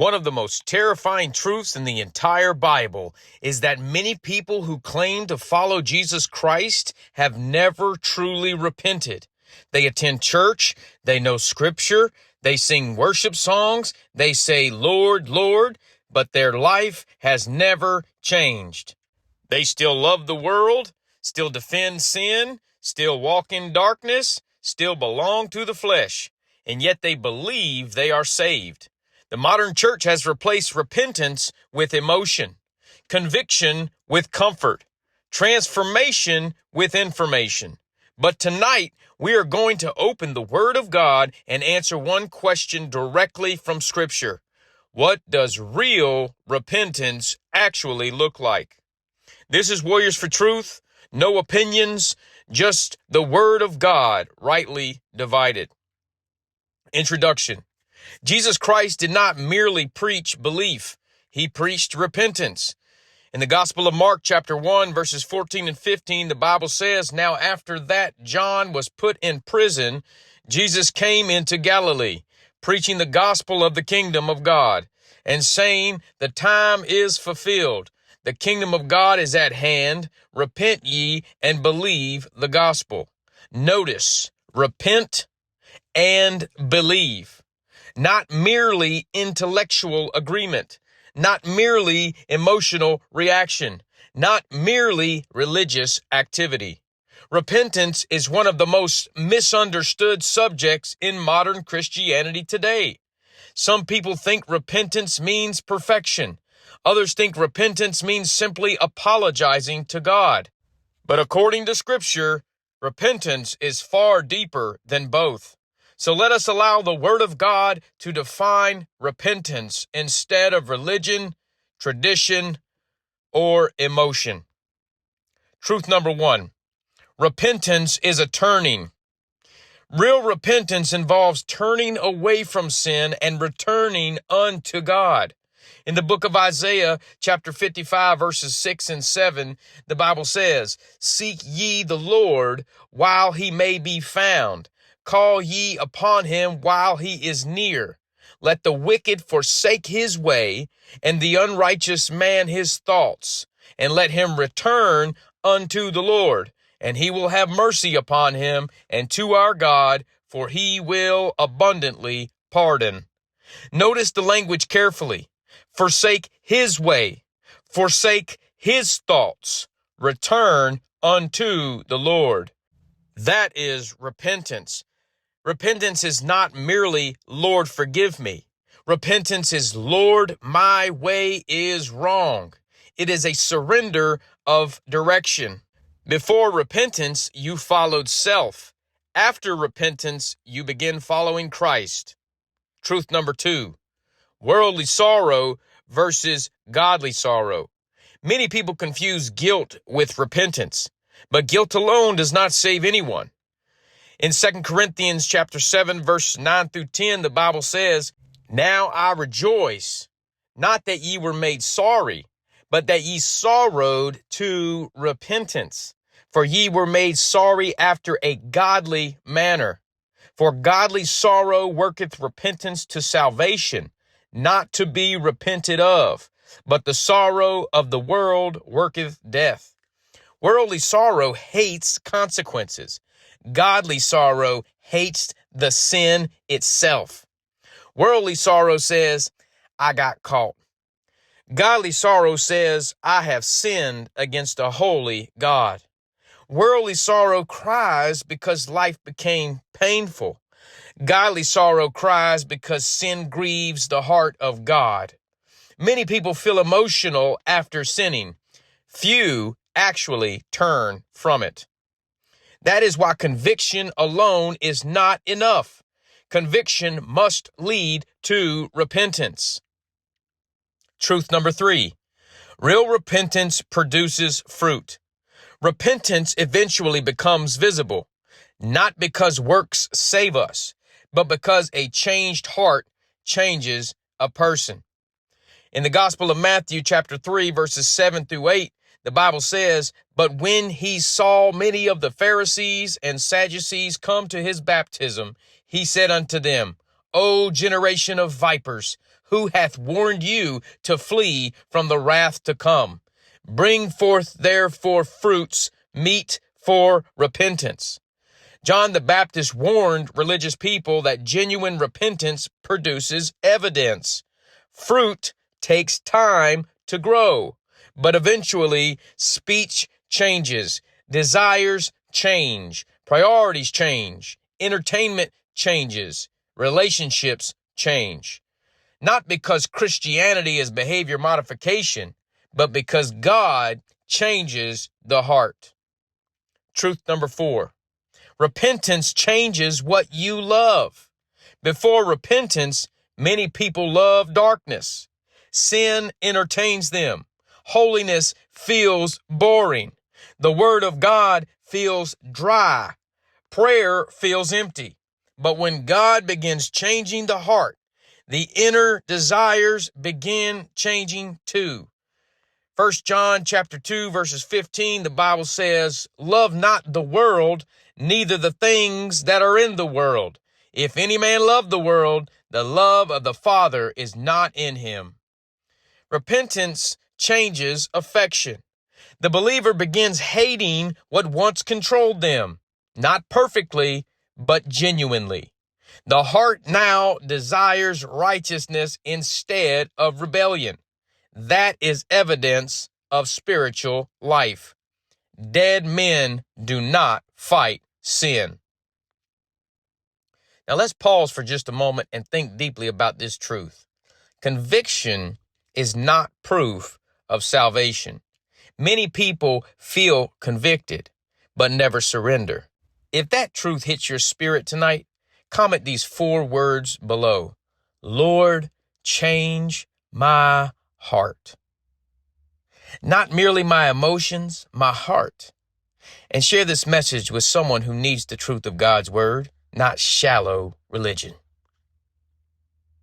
One of the most terrifying truths in the entire Bible is that many people who claim to follow Jesus Christ have never truly repented. They attend church, they know scripture, they sing worship songs, they say, "Lord, Lord," but their life has never changed. They still love the world, still defend sin, still walk in darkness, still belong to the flesh, and yet they believe they are saved. The modern church has replaced repentance with emotion, conviction with comfort, transformation with information. But tonight, we are going to open the Word of God and answer one question directly from Scripture. What does real repentance actually look like? This is Warriors for Truth. No opinions, just the Word of God rightly divided. Introduction. Jesus Christ did not merely preach belief. He preached repentance. In the Gospel of Mark, chapter 1, verses 14 and 15, the Bible says, "Now after that John was put in prison, Jesus came into Galilee, preaching the gospel of the kingdom of God, and saying, 'The time is fulfilled. The kingdom of God is at hand. Repent ye and believe the gospel.'" Notice, repent and believe. Not merely intellectual agreement, not merely emotional reaction, not merely religious activity. Repentance is one of the most misunderstood subjects in modern Christianity today. Some people think repentance means perfection. Others think repentance means simply apologizing to God. But according to Scripture, repentance is far deeper than both. So let us allow the Word of God to define repentance instead of religion, tradition, or emotion. Truth number one, repentance is a turning. Real repentance involves turning away from sin and returning unto God. In the book of Isaiah, chapter 55, verses 6 and 7, the Bible says, "Seek ye the Lord while he may be found. Call ye upon him while he is near. Let the wicked forsake his way, and the unrighteous man his thoughts, and let him return unto the Lord, and he will have mercy upon him, and to our God, for he will abundantly pardon." Notice the language carefully. Forsake his way, forsake his thoughts, return unto the Lord. That is repentance. Repentance is not merely, "Lord, forgive me." Repentance is, "Lord, my way is wrong." It is a surrender of direction. Before repentance, you followed self. After repentance, you begin following Christ. Truth number two, worldly sorrow versus godly sorrow. Many people confuse guilt with repentance, but guilt alone does not save anyone. In 2 Corinthians chapter 7, verse 9 through 10, the Bible says, "Now I rejoice, not that ye were made sorry, but that ye sorrowed to repentance. For ye were made sorry after a godly manner. For godly sorrow worketh repentance to salvation, not to be repented of. But the sorrow of the world worketh death." Worldly sorrow hates consequences. Godly sorrow hates the sin itself. Worldly sorrow says, "I got caught." Godly sorrow says, "I have sinned against a holy God." Worldly sorrow cries because life became painful. Godly sorrow cries because sin grieves the heart of God. Many people feel emotional after sinning. Few actually turn from it. That is why conviction alone is not enough. Conviction must lead to repentance. Truth number three, real repentance produces fruit. Repentance eventually becomes visible, not because works save us, but because a changed heart changes a person. In the Gospel of Matthew, chapter 3, verses 7 through 8, the Bible says, "But when he saw many of the Pharisees and Sadducees come to his baptism, he said unto them, O generation of vipers, who hath warned you to flee from the wrath to come? Bring forth therefore fruits meet for repentance. John the Baptist warned religious people that genuine repentance produces evidence. Fruit takes time to grow, but eventually speech changes, desires change, priorities change, entertainment changes, relationships change. Not because Christianity is behavior modification, but because God changes the heart. Truth number 4. Repentance changes what you love. Before repentance, many people love darkness. Sin entertains them. Holiness feels boring. The word of God feels dry. Prayer feels empty. But when God begins changing the heart, the inner desires begin changing too. 1 John chapter 2, verses 15, the Bible says, "Love not the world, neither the things that are in the world. If any man love the world, the love of the Father is not in him." Repentance changes affection. The believer begins hating what once controlled them, not perfectly, but genuinely. The heart now desires righteousness instead of rebellion. That is evidence of spiritual life. Dead men do not fight sin. Now let's pause for just a moment and think deeply about this truth. Conviction is not proof of salvation. Many people feel convicted, but never surrender. If that truth hits your spirit tonight, comment these 4 words below. Lord, change my heart. Not merely my emotions, my heart. And share this message with someone who needs the truth of God's word, not shallow religion.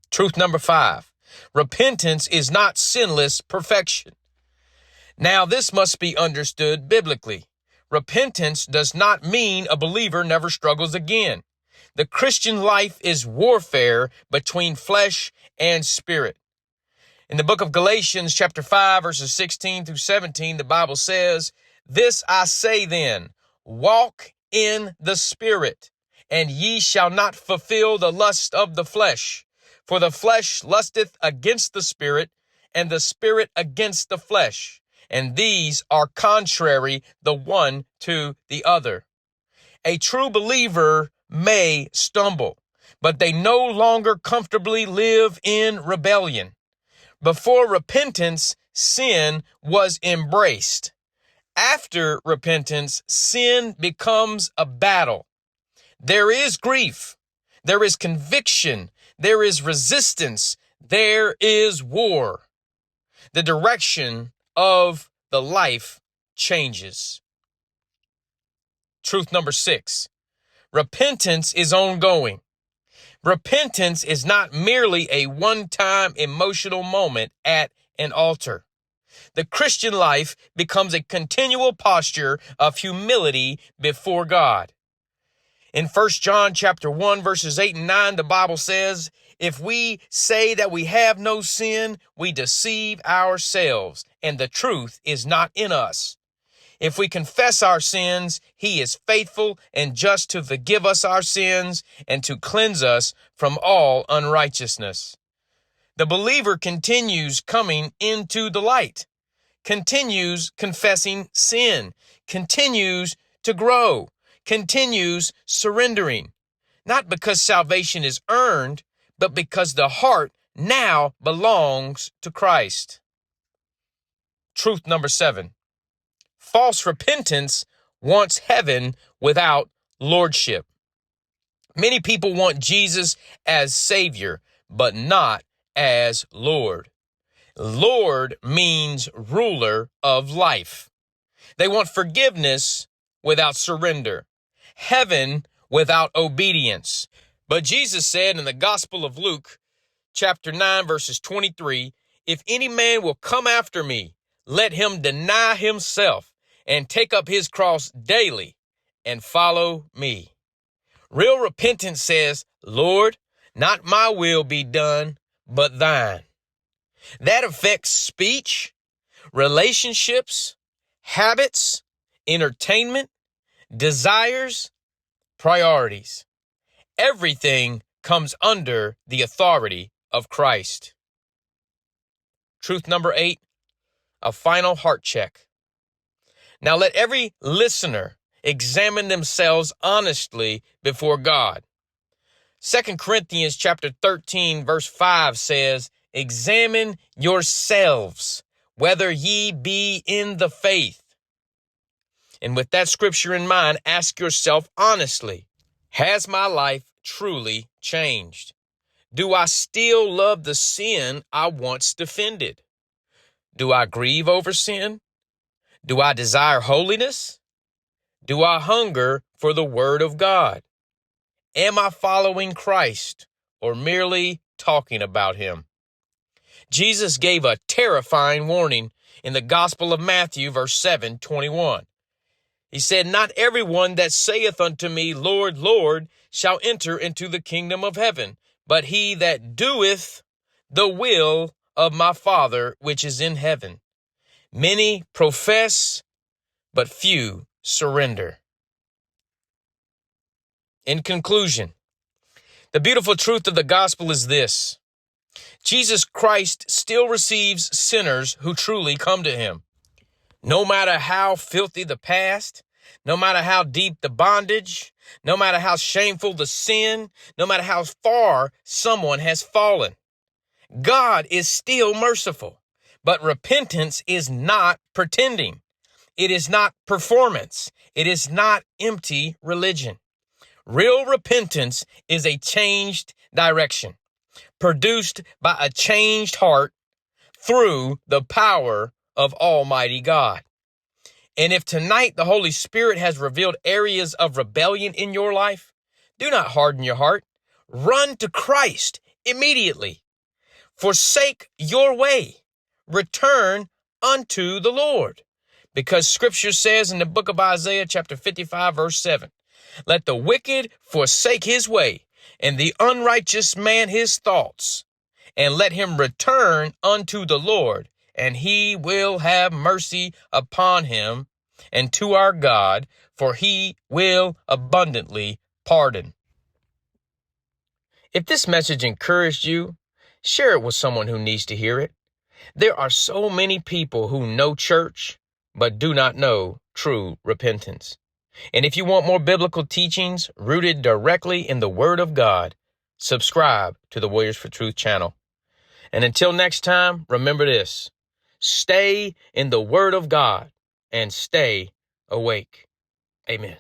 Truth number 5. Repentance is not sinless perfection. Now, this must be understood biblically. Repentance does not mean a believer never struggles again. The Christian life is warfare between flesh and spirit. In the book of Galatians, chapter 5, verses 16 through 17, the Bible says, "This I say then, walk in the Spirit, and ye shall not fulfill the lust of the flesh. For the flesh lusteth against the Spirit, and the Spirit against the flesh. And these are contrary the one to the other." A true believer may stumble, but they no longer comfortably live in rebellion. Before repentance, sin was embraced. After repentance, sin becomes a battle. There is grief. There is conviction. There is resistance. There is war. The direction of the life changes. Truth number 6. Repentance is ongoing. Repentance is not merely a one-time emotional moment at an altar. The Christian life becomes a continual posture of humility before God. In 1 John chapter 1, verses 8 and 9, the Bible says, "If we say that we have no sin, we deceive ourselves, and the truth is not in us. If we confess our sins, he is faithful and just to forgive us our sins and to cleanse us from all unrighteousness." The believer continues coming into the light, continues confessing sin, continues to grow, continues surrendering, not because salvation is earned, but because the heart now belongs to Christ. Truth number 7. False repentance wants heaven without lordship. Many people want Jesus as Savior, but not as Lord. Lord means ruler of life. They want forgiveness without surrender, heaven without obedience. But Jesus said in the Gospel of Luke, chapter 9, verses 23, "If any man will come after me, let him deny himself and take up his cross daily and follow me." Real repentance says, "Lord, Not my will be done, but thine. That affects speech, relationships, habits, entertainment, desires, priorities. Everything comes under the authority of Christ. Truth number 8, a final heart check. Now let every listener examine themselves honestly before God. 2 Corinthians chapter 13 verse 5 says, "Examine yourselves, whether ye be in the faith." And with that scripture in mind, ask yourself honestly, has my life truly changed? Do I still love the sin I once defended? Do I grieve over sin? Do I desire holiness? Do I hunger for the word of God? Am I following Christ or merely talking about him? Jesus gave a terrifying warning in the Gospel of Matthew, verse 7:21. He said, "Not everyone that saith unto me, Lord, Lord, shall enter into the kingdom of heaven, but he that doeth the will of my Father which is in heaven." Many profess, but few surrender. In conclusion, the beautiful truth of the gospel is this: Jesus Christ still receives sinners who truly come to him. No matter how filthy the past, no matter how deep the bondage, no matter how shameful the sin, no matter how far someone has fallen, God is still merciful. But repentance is not pretending. It is not performance. It is not empty religion. Real repentance is a changed direction, produced by a changed heart through the power of Almighty God. And if tonight the Holy Spirit has revealed areas of rebellion in your life, do not harden your heart. Run to Christ immediately. Forsake your way. Return unto the Lord. Because scripture says in the book of Isaiah chapter 55 verse 7, "Let the wicked forsake his way, and the unrighteous man his thoughts, and let him return unto the Lord, and he will have mercy upon him, and to our God, for he will abundantly pardon." If this message encouraged you, share it with someone who needs to hear it. There are so many people who know church, but do not know true repentance. And if you want more biblical teachings rooted directly in the Word of God, subscribe to the Warriors for Truth channel. And until next time, remember this: stay in the Word of God and stay awake. Amen.